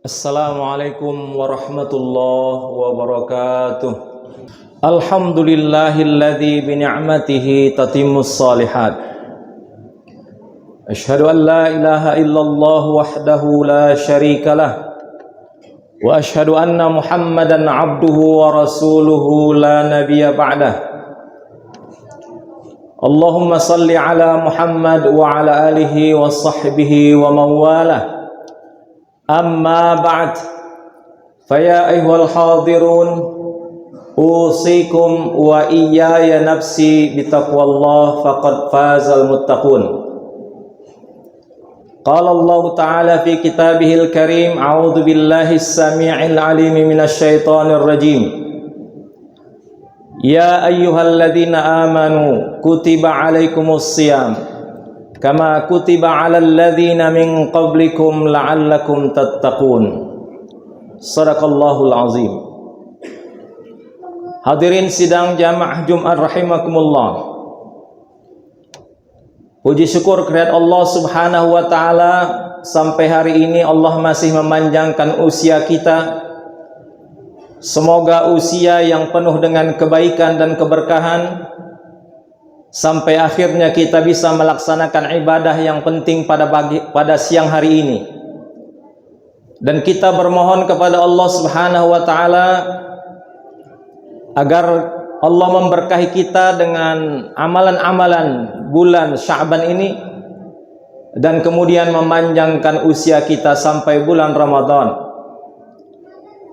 Assalamualaikum warahmatullahi wabarakatuh. Alhamdulillahilladzi bi ni'matihi tatimmus shalihat. Asyhadu an la ilaha illallah wahdahu la syarikalah. Wa asyhadu anna Muhammadan abduhu wa rasuluhu la nabiyya ba'dah. Allahumma salli ala Muhammad wa ala alihi wa sahbihi wa mawalah. Amma ba'd, faya ayyuhal hadirun, usikum wa iyaya nafsi bitaqwallah faqad fazal muttaqun. Qala Allah Ta'ala fi kitabihil karim, a'udzu billahis samii'il 'aliim minasy syaithanir rajim. Ya ayyuhalladzina amanu kutiba 'alaikumus shiyam kama kutiba 'alal ladzina min qablikum la'allakum tattaqun. Shadaqallahul azim. Hadirin sidang jamaah Jumat rahimakumullah. Puji syukur kehadirat Allah Subhanahu wa taala, sampai hari ini Allah masih memanjangkan usia kita. Semoga usia yang penuh dengan kebaikan dan keberkahan, sampai akhirnya kita bisa melaksanakan ibadah yang penting pada siang hari ini. Dan kita bermohon kepada Allah Subhanahu wa taala agar Allah memberkahi kita dengan amalan-amalan bulan Sya'ban ini, dan kemudian memanjangkan usia kita sampai bulan Ramadan.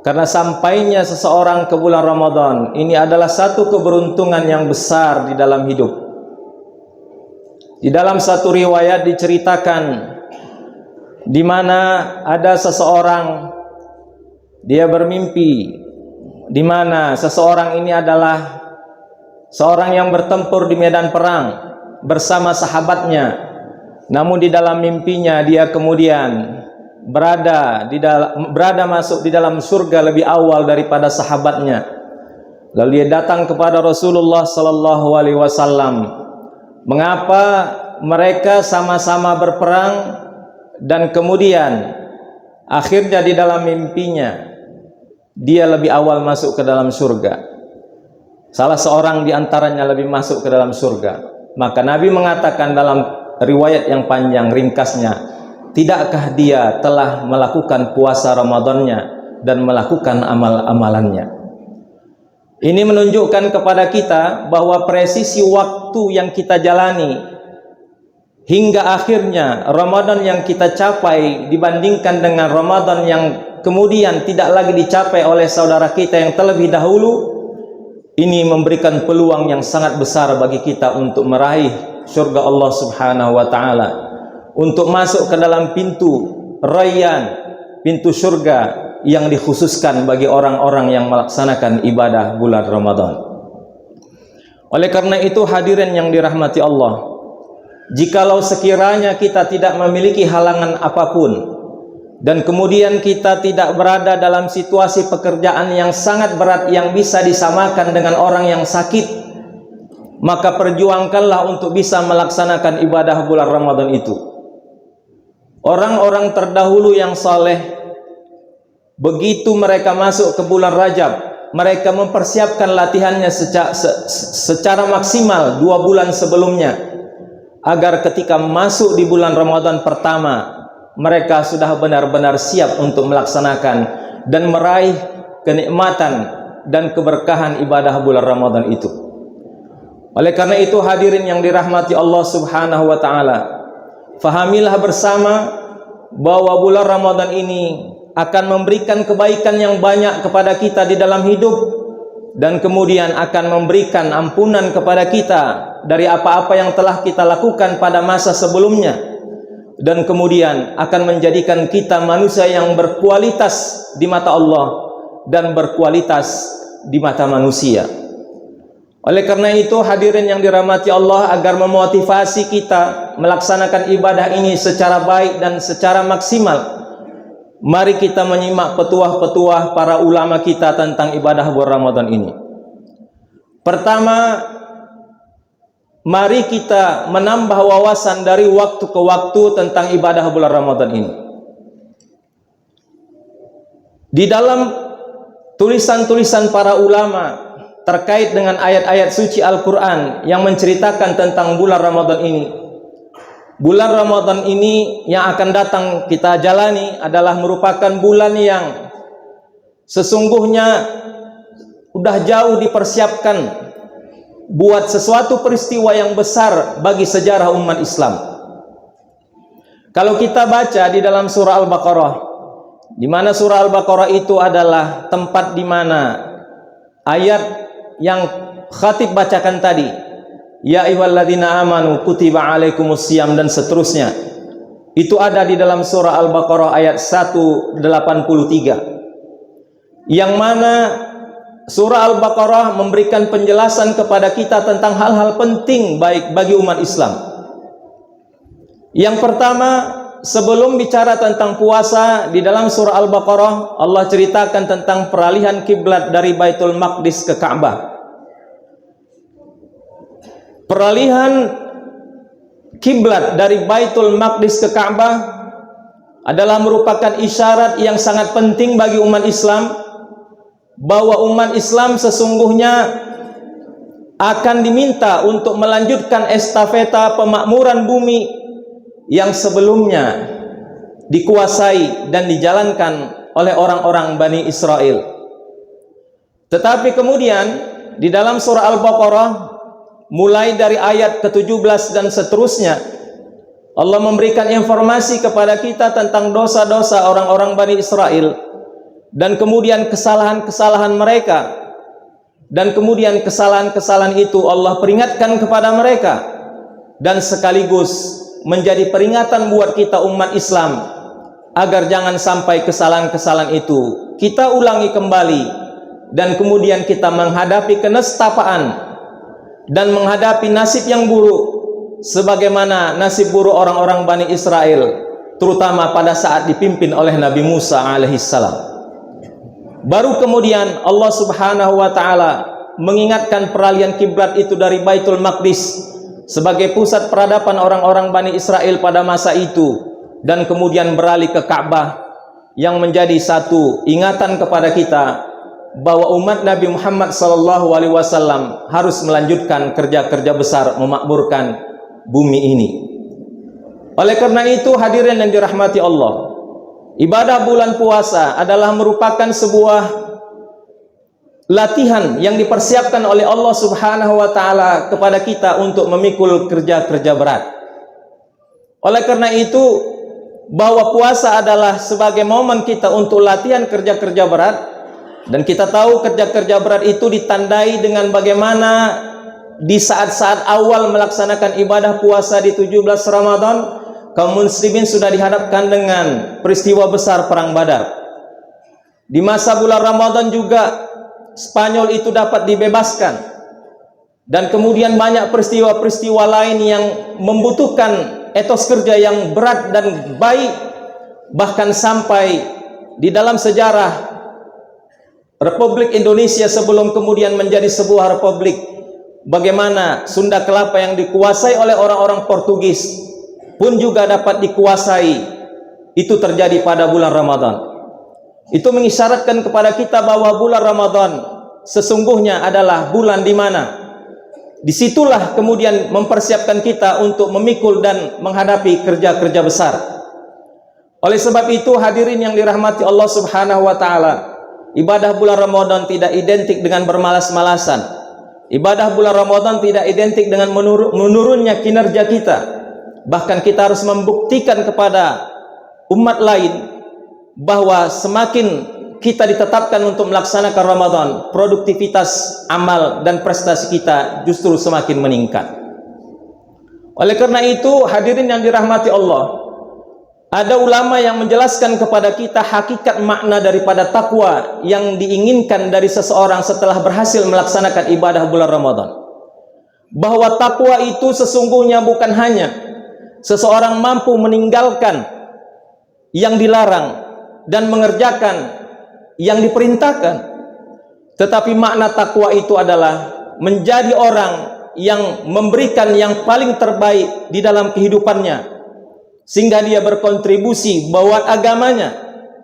Karena sampainya seseorang ke bulan Ramadan ini adalah satu keberuntungan yang besar di dalam hidup. Di dalam satu riwayat diceritakan di mana ada seseorang, dia bermimpi di mana seseorang ini adalah seorang yang bertempur di medan perang bersama sahabatnya. Namun di dalam mimpinya dia kemudian berada masuk di dalam surga lebih awal daripada sahabatnya. Lalu dia datang kepada Rasulullah sallallahu alaihi wasallam. Mengapa mereka sama-sama berperang dan kemudian akhirnya di dalam mimpinya dia lebih awal masuk ke dalam surga? Salah seorang di antaranya lebih masuk ke dalam surga. Maka Nabi mengatakan dalam riwayat yang panjang, ringkasnya, tidakkah dia telah melakukan puasa Ramadannya dan melakukan amal-amalannya? Ini menunjukkan kepada kita bahwa presisi waktu yang kita jalani hingga akhirnya Ramadan yang kita capai dibandingkan dengan Ramadan yang kemudian tidak lagi dicapai oleh saudara kita yang terlebih dahulu, ini memberikan peluang yang sangat besar bagi kita untuk meraih surga Allah Subhanahu wa taala, untuk masuk ke dalam pintu Rayyan, pintu surga yang dikhususkan bagi orang-orang yang melaksanakan ibadah bulan Ramadan. Oleh karena itu, hadirin yang dirahmati Allah, jikalau sekiranya kita tidak memiliki halangan apapun dan kemudian kita tidak berada dalam situasi pekerjaan yang sangat berat yang bisa disamakan dengan orang yang sakit, maka perjuangkanlah untuk bisa melaksanakan ibadah bulan Ramadan itu. Orang-orang terdahulu yang saleh, begitu mereka masuk ke bulan Rajab, mereka mempersiapkan latihannya secara maksimal 2 bulan sebelumnya, agar ketika masuk di bulan Ramadan pertama, mereka sudah benar-benar siap untuk melaksanakan dan meraih kenikmatan dan keberkahan ibadah bulan Ramadan itu. Oleh karena itu, hadirin yang dirahmati Allah Subhanahu wa taala, fahamilah bersama bahwa bulan Ramadan ini akan memberikan kebaikan yang banyak kepada kita di dalam hidup, dan kemudian akan memberikan ampunan kepada kita dari apa-apa yang telah kita lakukan pada masa sebelumnya, dan kemudian akan menjadikan kita manusia yang berkualitas di mata Allah dan berkualitas di mata manusia. Oleh karena itu, hadirin yang dirahmati Allah, agar memotivasi kita melaksanakan ibadah ini secara baik dan secara maksimal, mari kita menyimak petuah-petuah para ulama kita tentang ibadah bulan Ramadan ini. Pertama, mari kita menambah wawasan dari waktu ke waktu tentang ibadah bulan Ramadan ini. Di dalam tulisan-tulisan para ulama terkait dengan ayat-ayat suci Al-Quran yang menceritakan tentang bulan Ramadan ini, bulan Ramadan ini yang akan datang kita jalani adalah merupakan bulan yang sesungguhnya udah jauh dipersiapkan buat sesuatu peristiwa yang besar bagi sejarah umat Islam. Kalau kita baca di dalam surah Al-Baqarah, di mana surah Al-Baqarah itu adalah tempat di mana ayat yang khatib bacakan tadi, ya ayyuhalladzina amanu kutiba alaikumusiyam dan seterusnya, itu ada di dalam surah Al-Baqarah ayat 183, yang mana surah Al-Baqarah memberikan penjelasan kepada kita tentang hal-hal penting baik bagi umat Islam. Yang pertama, sebelum bicara tentang puasa, di dalam surah Al-Baqarah Allah ceritakan tentang peralihan kiblat dari Baitul Maqdis ke Ka'bah. Peralihan kiblat dari Baitul Maqdis ke Ka'bah adalah merupakan isyarat yang sangat penting bagi umat Islam, bahwa umat Islam sesungguhnya akan diminta untuk melanjutkan estafeta pemakmuran bumi yang sebelumnya dikuasai dan dijalankan oleh orang-orang Bani Israel. Tetapi kemudian di dalam surah Al-Baqarah mulai dari ayat ke-17 dan seterusnya, Allah memberikan informasi kepada kita tentang dosa-dosa orang-orang Bani Israel, dan kemudian kesalahan-kesalahan mereka, dan kemudian kesalahan-kesalahan itu Allah peringatkan kepada mereka, dan sekaligus menjadi peringatan buat kita umat Islam agar jangan sampai kesalahan-kesalahan itu kita ulangi kembali, dan kemudian kita menghadapi kenestapaan dan menghadapi nasib yang buruk sebagaimana nasib buruk orang-orang Bani Israel, terutama pada saat dipimpin oleh Nabi Musa alaihissalam. Baru kemudian Allah Subhanahu wa taala mengingatkan peralihan kiblat itu dari Baitul Maqdis sebagai pusat peradaban orang-orang Bani Israel pada masa itu, dan kemudian beralih ke Ka'bah, yang menjadi satu ingatan kepada kita bahwa umat Nabi Muhammad SAW harus melanjutkan kerja-kerja besar memakmurkan bumi ini. Oleh karena itu, hadirin yang dirahmati Allah, ibadah bulan puasa adalah merupakan sebuah latihan yang dipersiapkan oleh Allah Subhanahu wa taala kepada kita untuk memikul kerja-kerja berat. Oleh karena itu, bahwa puasa adalah sebagai momen kita untuk latihan kerja-kerja berat, dan kita tahu kerja-kerja berat itu ditandai dengan bagaimana di saat-saat awal melaksanakan ibadah puasa di 17 Ramadan, kaum muslimin sudah dihadapkan dengan peristiwa besar perang Badar. Di masa bulan Ramadan juga Spanyol itu dapat dibebaskan, dan kemudian banyak peristiwa-peristiwa lain yang membutuhkan etos kerja yang berat dan baik, bahkan sampai di dalam sejarah Republik Indonesia sebelum kemudian menjadi sebuah republik, bagaimana Sunda Kelapa yang dikuasai oleh orang-orang Portugis pun juga dapat dikuasai, itu terjadi pada bulan Ramadan. Itu mengisyaratkan kepada kita bahwa bulan Ramadan sesungguhnya adalah bulan di mana disitulah kemudian mempersiapkan kita untuk memikul dan menghadapi kerja-kerja besar. Oleh sebab itu, hadirin yang dirahmati Allah Subhanahu wa taala, ibadah bulan Ramadan tidak identik dengan bermalas-malasan. Ibadah bulan Ramadan tidak identik dengan menurunnya kinerja kita. Bahkan kita harus membuktikan kepada umat lain bahwa semakin kita ditetapkan untuk melaksanakan Ramadan, produktivitas amal dan prestasi kita justru semakin meningkat. Oleh karena itu, hadirin yang dirahmati Allah, ada ulama yang menjelaskan kepada kita hakikat makna daripada takwa yang diinginkan dari seseorang setelah berhasil melaksanakan ibadah bulan Ramadan. Bahwa takwa itu sesungguhnya bukan hanya seseorang mampu meninggalkan yang dilarang dan mengerjakan yang diperintahkan, tetapi makna takwa itu adalah menjadi orang yang memberikan yang paling terbaik di dalam kehidupannya, sehingga dia berkontribusi buat agamanya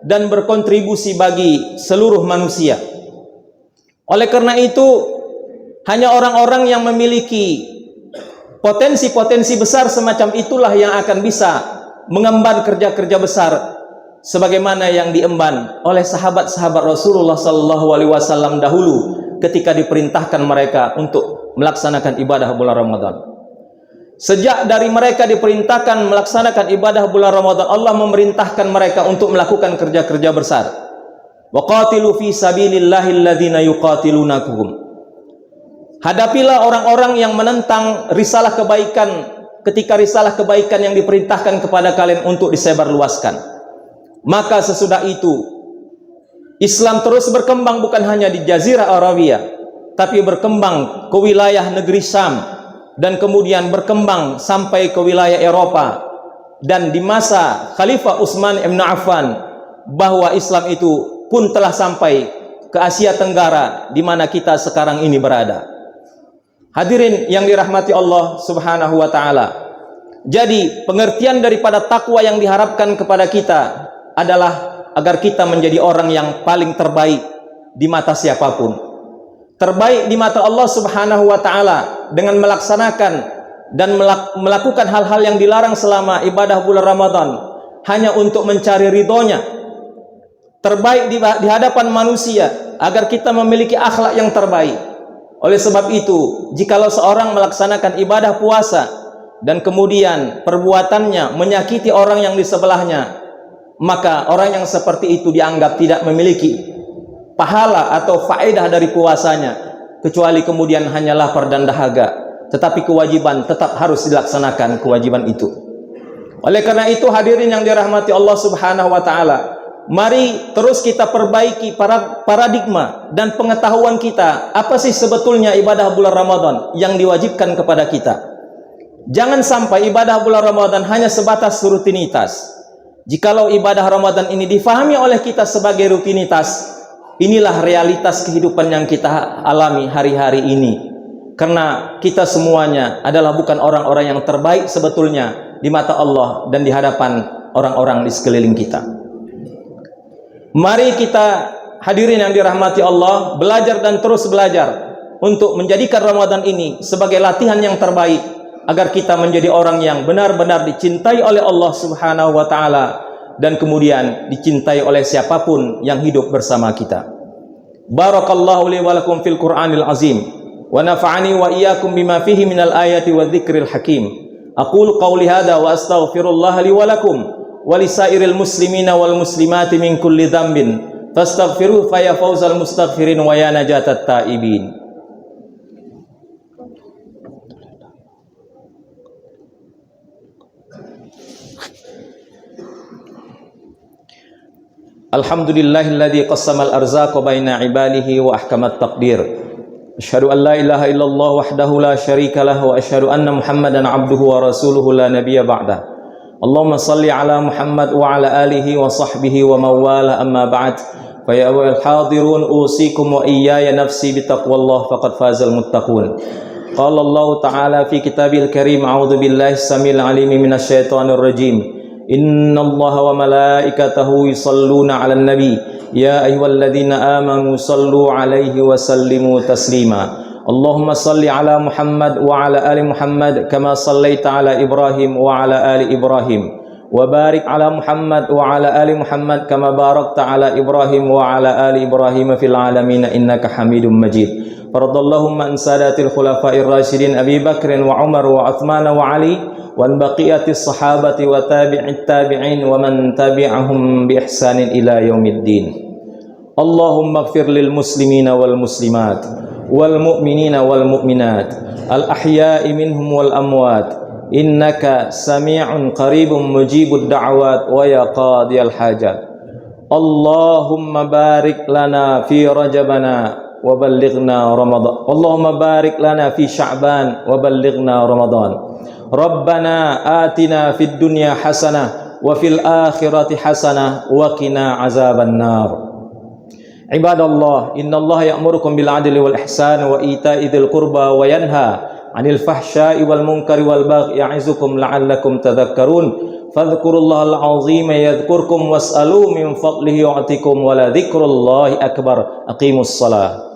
dan berkontribusi bagi seluruh manusia. Oleh karena itu, hanya orang-orang yang memiliki potensi-potensi besar semacam itulah yang akan bisa mengemban kerja-kerja besar sebagaimana yang diemban oleh sahabat-sahabat Rasulullah SAW dahulu ketika diperintahkan mereka untuk melaksanakan ibadah bulan Ramadan. Sejak dari mereka diperintahkan melaksanakan ibadah bulan Ramadan, Allah memerintahkan mereka untuk melakukan kerja-kerja besar. Wa qatilu fi sabilillahi alladhina yuqatilunakum. Hadapilah orang-orang yang menentang risalah kebaikan ketika risalah kebaikan yang diperintahkan kepada kalian untuk disebarluaskan. Maka sesudah itu Islam terus berkembang bukan hanya di Jazirah Arabia, tapi berkembang ke wilayah negeri Syam dan kemudian berkembang sampai ke wilayah Eropa, dan di masa Khalifah Utsman bin Affan bahwa Islam itu pun telah sampai ke Asia Tenggara di mana kita sekarang ini berada. Hadirin yang dirahmati Allah Subhanahu wa taala. Jadi, pengertian daripada takwa yang diharapkan kepada kita adalah agar kita menjadi orang yang paling terbaik di mata siapapun. Terbaik di mata Allah Subhanahu wa taala dengan melaksanakan dan melakukan hal-hal yang dilarang selama ibadah bulan Ramadan hanya untuk mencari ridhonya. Terbaik di hadapan manusia agar kita memiliki akhlak yang terbaik. Oleh sebab itu, jikalau seorang melaksanakan ibadah puasa dan kemudian perbuatannya menyakiti orang yang di sebelahnya, maka orang yang seperti itu dianggap tidak memiliki pahala atau faedah dari puasanya, kecuali kemudian hanya lapar dan dahaga. Tetapi kewajiban tetap harus dilaksanakan, kewajiban itu. Oleh karena itu, hadirin yang dirahmati Allah Subhanahu wa taala, mari terus kita perbaiki paradigma dan pengetahuan kita, apa sih sebetulnya ibadah bulan Ramadan yang diwajibkan kepada kita. Jangan sampai ibadah bulan Ramadan hanya sebatas rutinitas. Jikalau ibadah Ramadan ini difahami oleh kita sebagai rutinitas, inilah realitas kehidupan yang kita alami hari-hari ini. Karena kita semuanya adalah bukan orang-orang yang terbaik sebetulnya di mata Allah dan di hadapan orang-orang di sekeliling kita. Mari kita, hadirin yang dirahmati Allah, belajar dan terus belajar untuk menjadikan Ramadan ini sebagai latihan yang terbaik agar kita menjadi orang yang benar-benar dicintai oleh Allah Subhanahu wa taala dan kemudian dicintai oleh siapapun yang hidup bersama kita. Barakallahu li wa lakum fil Qur'anil azim wa nafa'ani wa iyyakum bima fihi minal ayati wa dzikril hakim. Aqulu qawli hadza wa astaghfirullah li wa lakum wa lisairil muslimina wal muslimati min kulli dhanbin fastaghfiruhu fa ya fawzal mustaghfirin wa ya najatat taibin. Alhamdulillahilladzi qassamal arzaqa baina ibadihi wa ahkamat taqdir. Asyhadu an la ilaha illallah wahdahu la syarika lahu wa asyhadu anna Muhammadan abduhu wa rasuluhu la nabiyya ba'dah. Allahumma salli ala Muhammad wa ala alihi wa sahbihi wa mawala amma ba'd. Fa ya ayyuhal hadirun usikum wa iyaya nafsi bitaqwallah faqad fazal muttaqun. Qala Allah ta'ala fi kitabil karim a'udzu billahi samil alim minasy syaithanir rajim. Inna Allaha wa malaikatahu yusalluna 'alan nabi ya ayyuhalladzina amanu sallu 'alaihi wa sallimu taslima. Allahumma salli 'ala Muhammad wa 'ala ali Muhammad kama sallaita 'ala Ibrahim wa 'ala ali Ibrahim wa barik 'ala Muhammad wa 'ala ali Muhammad kama barakta 'ala Ibrahim wa 'ala ali Ibrahim fil 'alamin innaka Hamidum Majid. Faradallahumma an sadatil khulafa'ir rasyidin Abi Bakr wa Umar wa Uthman wa Ali wa baqiyatis sahabati wa tabi'it tabi'in wa man tabi'ahum bi ihsanin ila yaumiddin. Allahumma ighfir lil muslimina wal muslimat wal mu'minina wal mu'minat al ahya'i minhum wal amwat innaka sami'un qaribun mujibud da'awat wa ya qadiyal hajat. Allahumma barik lana fi rajabana wa ballighna Ramadan. Allahumma barik lana fi Sya'ban wa ballighna Ramadan. Rabbana atina fid dunya hasanah wa fil akhirati hasanah wa qina azaban nar. Ibadallah, innallaha ya'murukum bil 'adli wal ihsan wa ita'i dzil qurba wa yanha 'anil fahsya'i wal munkari wal baghi ya'izukum la'allakum tadhakkarun. Fadhkurullahal 'azima yadhkurkum was'alu min fadlihi yu'tikum wa la dzikrullahi akbar. Aqimus shalah.